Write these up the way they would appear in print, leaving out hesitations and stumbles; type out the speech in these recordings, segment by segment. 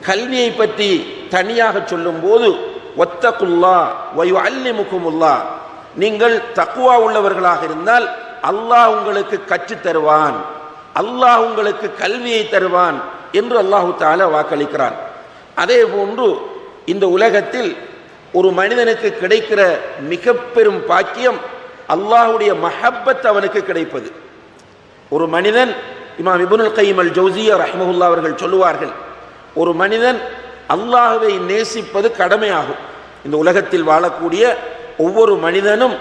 கல்வியை பற்றி தனியாக சொல்லும் போது வத்தகுல்லா வயுஅல்லிமுகுமுல்லா, நீங்கள் தக்வா உள்ளவர்களாக இருந்தால் அல்லாஹ் உங்களுக்கு கற்றுத் தருவான், அல்லாஹ் உங்களுக்கு கல்வியை தருவான் என்று அல்லாஹு தஆலா வாக்களிக்கிறான். அதே போன்று இந்த உலகத்தில் ஒரு மனிதனுக்கு கிடைக்கிற மிக பெரும் பாக்கியம் அல்லாஹுடைய மஹப்பத் அவனுக்கு கிடைப்பது. ஒரு மனிதன், இமாம் இப்னுல் கய்யிம் அல் ஜௌஸிய்யா ரஹ்மஹுல்லாஹ் அவர்கள் சொல்லுவார்கள், ஒரு மனிதன் அல்லாஹ்வை நேசிப்பது கடமையாகும். இந்த உலகத்தில் வாழக்கூடிய ஒவ்வொரு மனிதனும்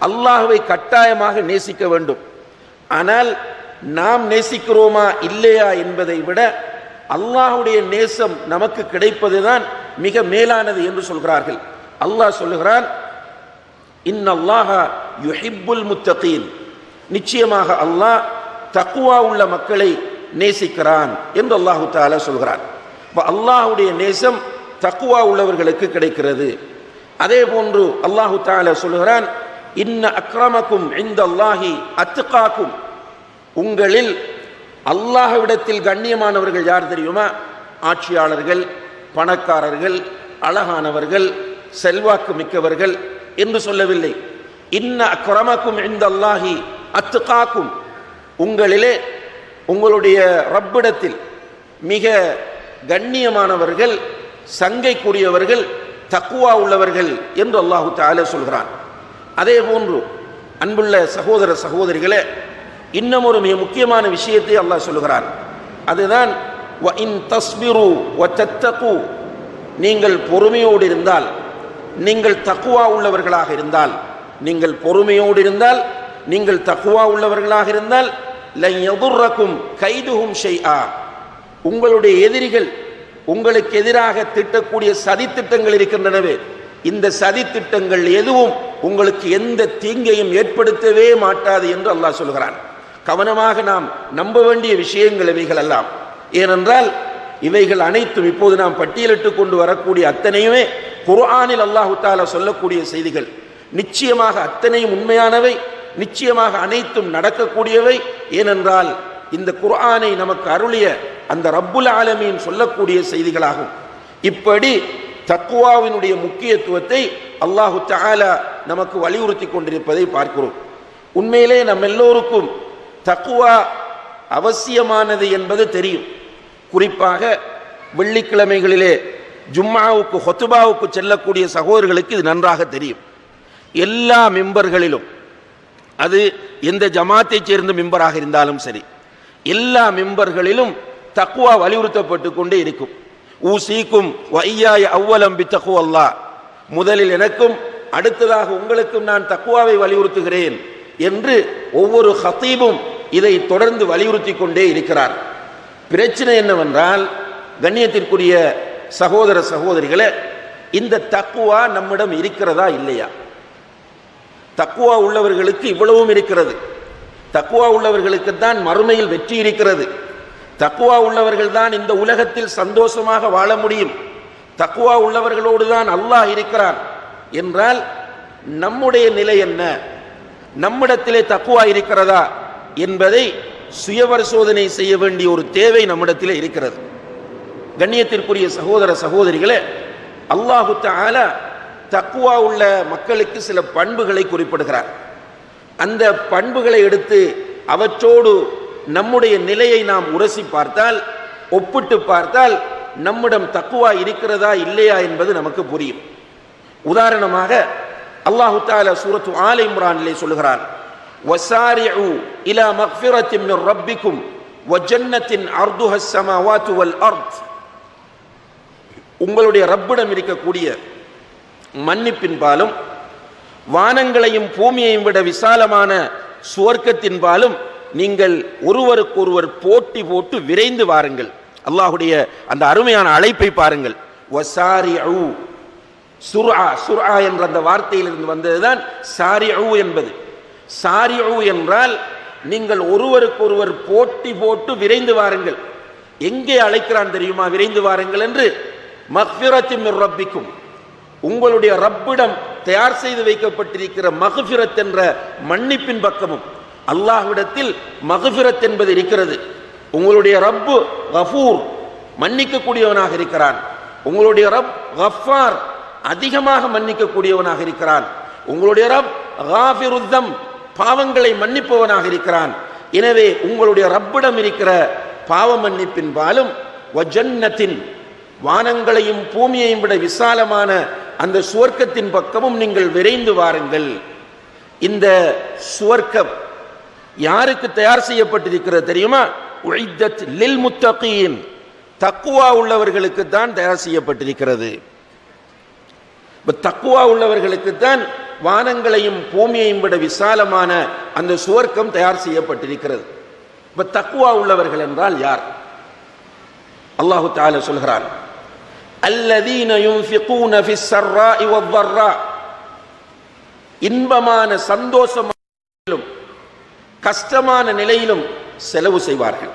அல்லாஹ்வை கட்டாயமாக நேசிக்க வேண்டும். ஆனால் நாம் நேசிக்கிறோமா இல்லையா என்பதை விட அல்லாஹ்வுடைய நேசம் நமக்கு கிடைப்பதுதான் மிக மேலானது என்று சொல்கிறார்கள். அல்லாஹ் சொல்லுகிறான், இன்னல்லாஹ யுஹிப்புல் முத்தகீன், நிச்சயமாக அல்லாஹ் தக்வா உள்ள மக்களை நேசிக்கிறான் என்று அல்லாஹு தஆலா சொல்கிறான். அல்லாஹ்வுடைய நேசம் தக்வா உள்ளவர்களுக்கு கிடைக்கிறது. அதே போன்று அல்லாஹு தஆலா சொல்கிறான், இன்ன அக்ரமக்கும் இன்தல்லாஹி அத்காக்கும், உங்களில் அல்லாஹ்விடத்தில் கண்ணியமானவர்கள் யார் தெரியுமா? ஆட்சியாளர்கள், பணக்காரர்கள், அழகானவர்கள், செல்வாக்கு மிக்கவர்கள் என்று சொல்லவில்லை. இன்ன அக்ரமக்கும் இன்தல்லாஹி அத்காக்கும், உங்களிலே உங்களுடைய ரப்பிடத்தில் மிக கண்ணியமானவர்கள், சங்கைக்குரியவர்கள், தக்வா உள்ளவர்கள் என்று அல்லாஹு தஆலா சொல்கிறான். அதே போன்று அன்புள்ள சகோதர சகோதரிகளே, இன்னும் ஒரு மிக முக்கியமான விஷயத்தை அல்லாஹ் சொல்லுகிறான். அதுதான் வ இன் தஸ்பிரு வ தத்தகு, நீங்கள் பொறுமையோடு இருந்தால், நீங்கள் தக்வா உள்ளவர்களாக இருந்தால், நீங்கள் பொறுமையோடு இருந்தால், நீங்கள் தக்வா உள்ளவர்களாக இருந்தால், லன் யதுர்ரகும் கைதுஹும் ஷைஆ, உங்களுடைய எதிரிகள் உங்களுக்கு எதிராக திட்டக்கூடிய சதி திட்டங்கள் இருக்கின்றனவே, இந்த சதி திட்டங்கள் எதுவும் உங்களுக்கு எந்த தீங்கையும் ஏற்படுத்தவே மாட்டாது என்று அல்லாஹ் சொல்கிறான். கவனமாக நாம் நம்ப வேண்டிய விஷயங்கள் இவைகள் எல்லாம். ஏனென்றால் இவைகள் அனைத்தும் இப்போது நாம் பட்டியலிட்டு கொண்டு வரக்கூடிய அத்தனையுமே குர்ஆனில் அல்லாஹு தஆலா சொல்லக்கூடிய செய்திகள். நிச்சயமாக அத்தனையும் உண்மையானவை, நிச்சயமாக அனைத்தும் நடக்கக்கூடியவை. ஏனென்றால் இந்த குர்ஆனை நமக்கு அருளிய அந்த ரப்புல் ஆலமீன் சொல்லக்கூடிய செய்திகளாகும். இப்படி தக்வாவினுடைய முக்கியத்துவத்தை அல்லாஹு தஆலா நமக்கு வலியுறுத்தி கொண்டிருப்பதை பார்க்கிறோம். உண்மையிலே நம் எல்லோருக்கும் தக்வா அவசியமானது என்பது தெரியும். குறிப்பாக வெள்ளிக்கிழமைகளிலே ஜும்மாவுக்கு ஹுத்பாவுக்கு செல்லக்கூடிய சகோதரர்களுக்கு இது நன்றாக தெரியும். எல்லா மிம்பர்களிலும், அது எந்த ஜமாத்தை சேர்ந்த மிம்பராக இருந்தாலும் சரி, எல்லா மிம்பர்களிலும் தக்வா வலியுறுத்தப்பட்டு கொண்டே இருக்கும். ஊசீக்கும் வையாய அவ்வலம் பித்தகுவல்லா, முதலில் எனக்கும் அடுத்ததாக உங்களுக்கும் நான் தக்வாவை வலியுறுத்துகிறேன் என்று ஒவ்வொரு ஹத்தீபும் இதை தொடர்ந்து வலியுறுத்தி கொண்டே இருக்கிறார். பிரச்சனை என்னவென்றால், கண்ணியத்திற்குரிய சகோதர சகோதரிகளே, இந்த தக்வா நம்மிடம் இருக்கிறதா இல்லையா? தக்வா உள்ளவர்களுக்கு இவ்வளவும் இருக்கிறது. தக்வா உள்ளவர்களுக்கு தான் மறுமையில் வெற்றி இருக்கிறது. தக்வா உள்ளவர்கள் தான் இந்த உலகத்தில் சந்தோஷமாக வாழ முடியும். தக்வா உள்ளவர்களோடு தான் அல்லாஹ் இருக்கிறான் என்றால் நம்முடைய நிலை என்ன? நம்மிடத்திலே தக்வா இருக்கிறதா என்பதை சுயபரிசோதனை செய்ய வேண்டிய ஒரு தேவை நம்மிடத்திலே இருக்கிறது. கண்ணியத்திற்குரிய சகோதர சகோதரிகளே, அல்லாஹு தஆலா தக்வா உள்ள மக்களுக்கு சில பண்புகளை குறிப்பிடுகிறார். அந்த பண்புகளை எடுத்து அவற்றோடு நம்முடைய நிலையை நாம் உரசி பார்த்தால், ஒப்பிட்டு பார்த்தால், நம்மிடம் தக்வா இருக்கிறதா இல்லையா என்பது நமக்கு புரியும். உதாரணமாக அல்லாஹு தஆலா சூரத்து ஆல இம்ரானிலே சொல்லுகிறான், வஸாரிஉ இலா மக்ஃபிரத்தின் மின் ரப்பிக்கும் வ ஜன்னத்தின் அர்துஹா ஸமாவாத்து வல் அர்த், உங்களுடைய ரப்பிடம் இருக்கக்கூடிய மன்னிப்பின்பாலும் வானங்களையும் பூமியையும் விட விசாலமான சுவர்க்கத்தின்பாலும் நீங்கள் ஒருவருக்கொருவர் போட்டி போட்டு விரைந்து வாருங்கள். அல்லாஹுடைய அந்த அருமையான அழைப்பை பாருங்கள். வஸாரிஉ, சுர்ஆ, சுர்ஆ என்ற அந்த வார்த்தையிலிருந்து வந்ததுதான் சாரிஉ என்பது. சாரிஉ என்றால் நீங்கள் ஒருவருக்கொருவர் போட்டி போட்டு விரைந்து வாருங்கள். எங்கே அழைக்கிறான் தெரியுமா விரைந்து வாருங்கள் என்று? மக்ஃபிரத்தின் மின் ரப்பிக்கும், உங்களுடைய ரப்பிடம் தயார் செய்து வைக்கப்பட்டிருக்கிற மக்ஃபிரத் என்ற மன்னிப்பின் பக்கமும். அல்லாஹ்விடத்தில் மக்ஃபிரத் என்பது இருக்கிறது. உங்களுடைய ரப்பு கஃபூர், மன்னிக்க கூடியவனாக இருக்கிறான். உங்களுடைய ரப் கஃபார், அதிகமாக மன்னிக்க கூடியவனாக இருக்கிறான். உங்களுடைய ரப் காஃபிருத்தம், பாவங்களை மன்னிப்பவனாக இருக்கிறான். எனவே உங்களுடைய ரப்பிடம் இருக்கிற பாவ மன்னிப்பின் பாலும் வஜன்னத்தின், வானங்களையும் பூமியையும் விட விசாலமான அந்த சுவர்க்கத்தின் பக்கமும் நீங்கள் விரைந்து வாருங்கள். இந்த சுவர்க்கம் யாருக்கு தயார் செய்யப்பட்டிருக்கிறது தெரியுமா? உஇத்தத் லில் முத்தகீன், தக்வா உள்ளவர்களுக்கு தான் தயார் செய்யப்பட்டிருக்கிறது. தக்வா உள்ளவர்களுக்கு தான் வானங்களையும் பூமியையும் விட விசாலமான அந்த சுவர்க்கம் தயார் செய்யப்பட்டிருக்கிறது. இப்ப தக்வா உள்ளவர்கள் என்றால் யார்? அல்லாஹு தஆலா சொல்கிறான், அல்லதீன யுன்ஃபிகூன ஃபிஸ் ஸர்ராஇ வத்-தர்ரா, இன்பமான சந்தோஷமான கஷ்டமான நிலையிலும் செலவு செய்வார்கள்.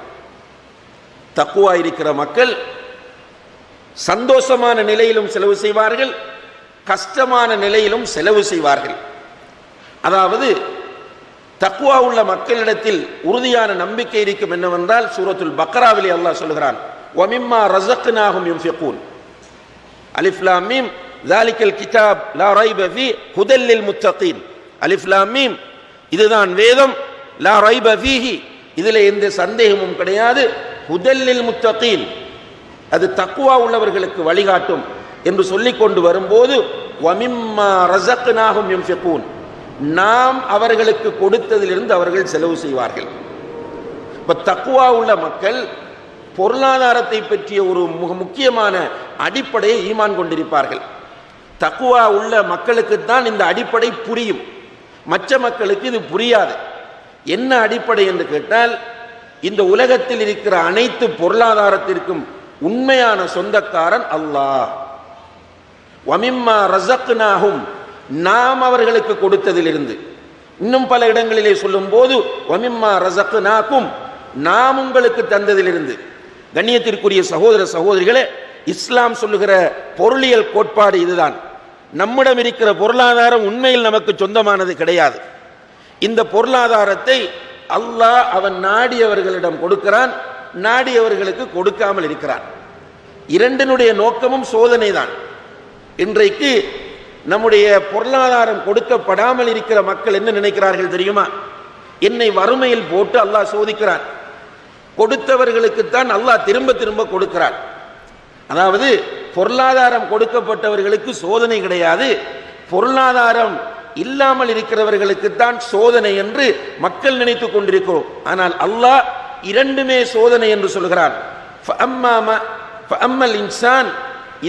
தக்வா இருக்கிற மக்கள் சந்தோஷமான நிலையிலும் செலவு செய்வார்கள், கஷ்டமான நிலையிலும் செலவு செய்வார்கள். அதாவது தக்வா உள்ள மக்களிடத்தில் உறுதியான நம்பிக்கை இருக்கும் என்னவென்றால், சூரத்துல் பக்ராவிலே அல்லாஹ் சொல்கிறான், வமிம்மா ரஸக்னாஹும் யுன்ஃபிகூன், அலிஃப் லாம் மீம் ஸாலிகல் கிதாப் லா ரைப ஃபீ ஹுதல் லில் முத்தகீன். அலிஃப் லாம் மீம், இதுதான் வேதம், லா ரைப ஃபீஹி, இதிலே எந்த சந்தேகமும் கிடையாது, ஹுதல் லில் முத்தகீன், அது தக்வா உள்ளவர்களுக்கு வழிகாட்டும் என்று சொல்லிக் கொண்டு வரும்போது, வமிம்மா ரஸக்னாஹும் யுன்ஃபிகூன், நாம் அவர்களுக்கு கொடுத்ததிலிருந்து அவர்கள் செலவு செய்வார்கள். இப்ப தக்வா உள்ள மக்கள் பொருளாதாரத்தை பற்றிய ஒரு முக்கியமான அடிப்படையை ஈமான் கொண்டிருப்பார்கள். தக்வா உள்ள மக்களுக்கு தான் இந்த அடிப்படை புரியும், மற்ற மக்களுக்கு இது புரியாது. என்ன அடிப்படை என்று கேட்டால், இந்த உலகத்தில் இருக்கிற அனைத்து பொருளாதாரத்திற்கும் உண்மையான சொந்தக்காரன் அல்லாஹ். வமிம்மா ரஸக்னாஹும், நாம் அவர்களுக்கு கொடுத்ததிலிருந்து. இன்னும் பல இடங்களிலே சொல்லும் போது வமிம்மா ரஸக்னாகும், நாம் உங்களுக்கு தந்ததிலிருந்து. கண்ணியத்திற்குரிய சகோதர சகோதரிகளே, இஸ்லாம் சொல்லுகிற பொருளியல் கோட்பாடு இதுதான். நம்மிடம் இருக்கிற பொருளாதாரம் உண்மையில் நமக்கு சொந்தமானது கிடையாது. இந்த பொருளாதாரத்தை அல்லாஹ் அவன் நாடியவர்களிடம் கொடுக்கிறான், நாடியவர்களுக்கு கொடுக்காமல் இருக்கிறான். இரண்டினுடைய நோக்கமும் சோதனை தான். இன்றைக்கு நம்முடைய பொருளாதாரம் கொடுக்கப்படாமல் இருக்கிற மக்கள் என்ன நினைக்கிறார்கள் தெரியுமா? என்னை வறுமையில் போட்டு அல்லாஹ் சோதிக்கிறான். கொடுத்தவர்களுக்குத்தான் அல்லாஹ் திரும்ப திரும்ப கொடுக்கிறான். அதாவது பொருளாதாரம் கொடுக்கப்பட்டவர்களுக்கு சோதனை கிடையாது, பொருளாதாரம் இல்லாமல் இருக்கிறவர்களுக்குத்தான் சோதனை என்று மக்கள் நினைத்துக் கொண்டிருக்கிறோம். ஆனால் அல்லாஹ் இரண்டுமே சோதனை என்று சொல்கிறான். ஃபஅம்மல் இன்சான்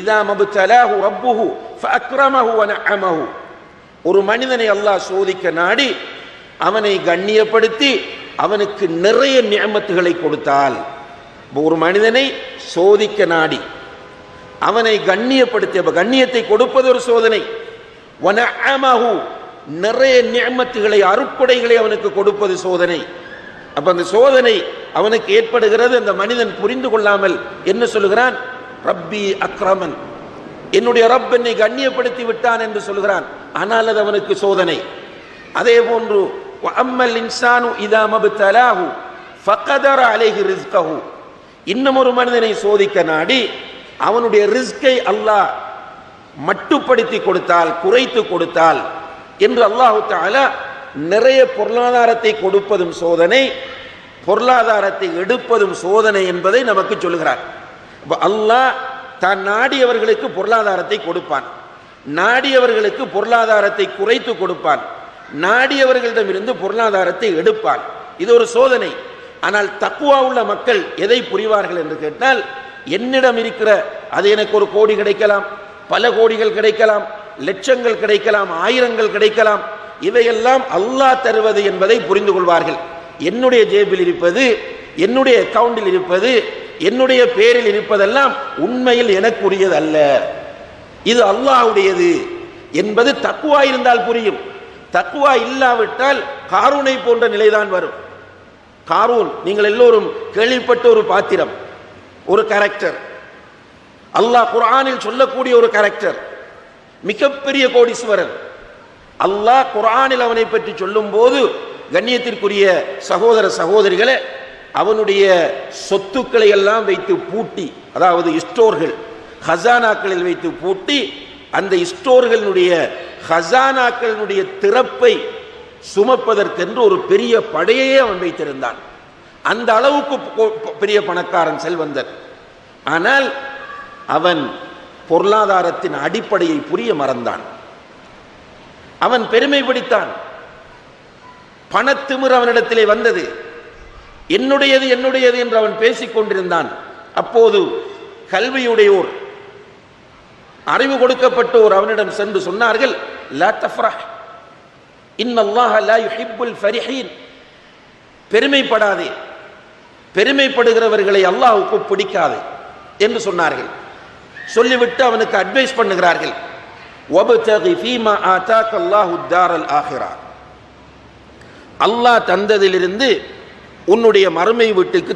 இதா மப்தலாஹு ரப்புஹு ஃபஅக்ரமஹு வநஅமஹு, ஒரு மனிதனை அல்லாஹ் சோதிக்க நாடி அவனை கண்ணியப்படுத்தி அவனுக்கு நிறைய நிஅமத்துகளை கொடுத்தால், ஒரு மனிதனை சோதிக்க நாடி அவனை கண்ணியப்படுத்திய, கண்ணியத்தை கொடுப்பது ஒரு சோதனை, வநஅமஹு, நிறைய நிஅமத்துகளை அருட்கொடைகளை அவனுக்கு கொடுப்பது சோதனை. அப்ப அந்த சோதனை அவனுக்கு ஏற்படுகிறது. அந்த மனிதன் புரிந்து கொள்ளாமல் என்ன சொல்லுகிறான்? ரப்பி அக்ரமன், என்னுடைய ரப் என்னை கண்ணியப்படுத்தி விட்டான் என்று சொல்கிறான். ஆனால் அது அவனுக்கு சோதனை. அதே போன்று வஅம்மல் இன்சானு இதா மப்தலாஹு ஃபகதர அலைஹி ரிஸ்கஹு, இன்னும் ஒரு மனிதனை சோதிக்க நாடி அவனுடைய ரிஸ்கை அல்லாஹ் மட்டுப்படுத்தி கொடுத்தால், குறைத்து கொடுத்தால் என்று அல்லாஹு தஆலா நிறைய பொருளாதாரத்தை கொடுப்பதும் சோதனை, பொருளாதாரத்தை எடுப்பதும் சோதனை என்பதை நமக்கு சொல்கிறார். அல்லாஹ் தான் நாடியவர்களுக்கு பொருளாதாரத்தை கொடுப்பான், நாடியவர்களுக்கு பொருளாதாரத்தை குறைத்து கொடுப்பான், நாடியவர்களிடமிருந்து பொருளாதாரத்தை எடுப்பான். இது ஒரு சோதனை. ஆனால் தக்வா உள்ள மக்கள் எதை புரிவார்கள் என்று கேட்டால், என்னிடம் இருக்கிற அது எனக்கு ஒரு கோடி கிடைக்கலாம், பல கோடிகள் கிடைக்கலாம், லட்சங்கள் கிடைக்கலாம், ஆயிரங்கள் கிடைக்கலாம், இவையெல்லாம் அல்லாஹ் தருவது என்பதை புரிந்து கொள்வார்கள். என்னுடைய ஜேபில் இருப்பது, என்னுடைய அக்கவுண்டில் இருப்பது, என்னுடைய பேரில் இருப்பதெல்லாம் உண்மையில் எனக்குரியது அல்ல, இது அல்லாஹ்வுடையது என்பது தக்வா இருந்தால் புரியும். தக்வா இல்லாவிட்டால் காரூனை போன்ற நிலைதான் வரும். காரூன் நீங்கள் எல்லோரும் கேள்விப்பட்ட ஒரு பாத்திரம், ஒரு கேரக்டர், அல்லாஹ் குர்ஆனில் சொல்லக்கூடிய ஒரு கேரக்டர், மிகப்பெரிய கோடீஸ்வரன். அல்லாஹ் குர்ஆனில் அவனை பற்றி சொல்லும் போது, கண்ணியத்திற்குரிய சகோதர சகோதரிகளே, அவனுடைய சொத்துக்களை எல்லாம் வைத்து பூட்டி, அதாவது ஸ்டோர்கள் ஹசானாக்களில் வைத்து பூட்டி, அந்த ஸ்டோர்களுடைய ஹசானாக்களுடைய திறப்பை சுமப்பதற்கென்று ஒரு பெரிய படையையே அவன் வைத்திருந்தான். அந்த அளவுக்கு பெரிய பணக்காரன், செல்வந்தர். ஆனால் அவன் பொருளாதாரத்தின் அடிப்படையை புரிய மறந்தான். அவன் பெருமை பிடித்தான். பணத்திமிர் அவனிடத்திலே வந்தது. என்னுடையது என்னுடையது என்று அவன் பேசிக் கொண்டிருந்தான். அப்போது கல்வியுடையோர், அறிவு கொடுக்கப்பட்டோர் அவனிடம் சென்று சொன்னார்கள், லா தஃப்ரஹ் இன்னல்லாஹ லா யுஹிப்புல் ஃபரிஹீன், பெருமைப்படாதே, பெருமைப்படுகிறவர்களை அல்லாஹ்வுக்கு பிடிக்காது என்று சொன்னார்கள். சொல்லிவிட்டு அவனுக்கு அட்வைஸ் பண்ணுகிறார்கள், வப்தகி ஃபீமா ஆதாக அல்லாஹு தாரல் ஆஹிரா, அல்லாஹ் தந்ததிலிருந்து உன்னுடைய மறுமை வீட்டுக்கு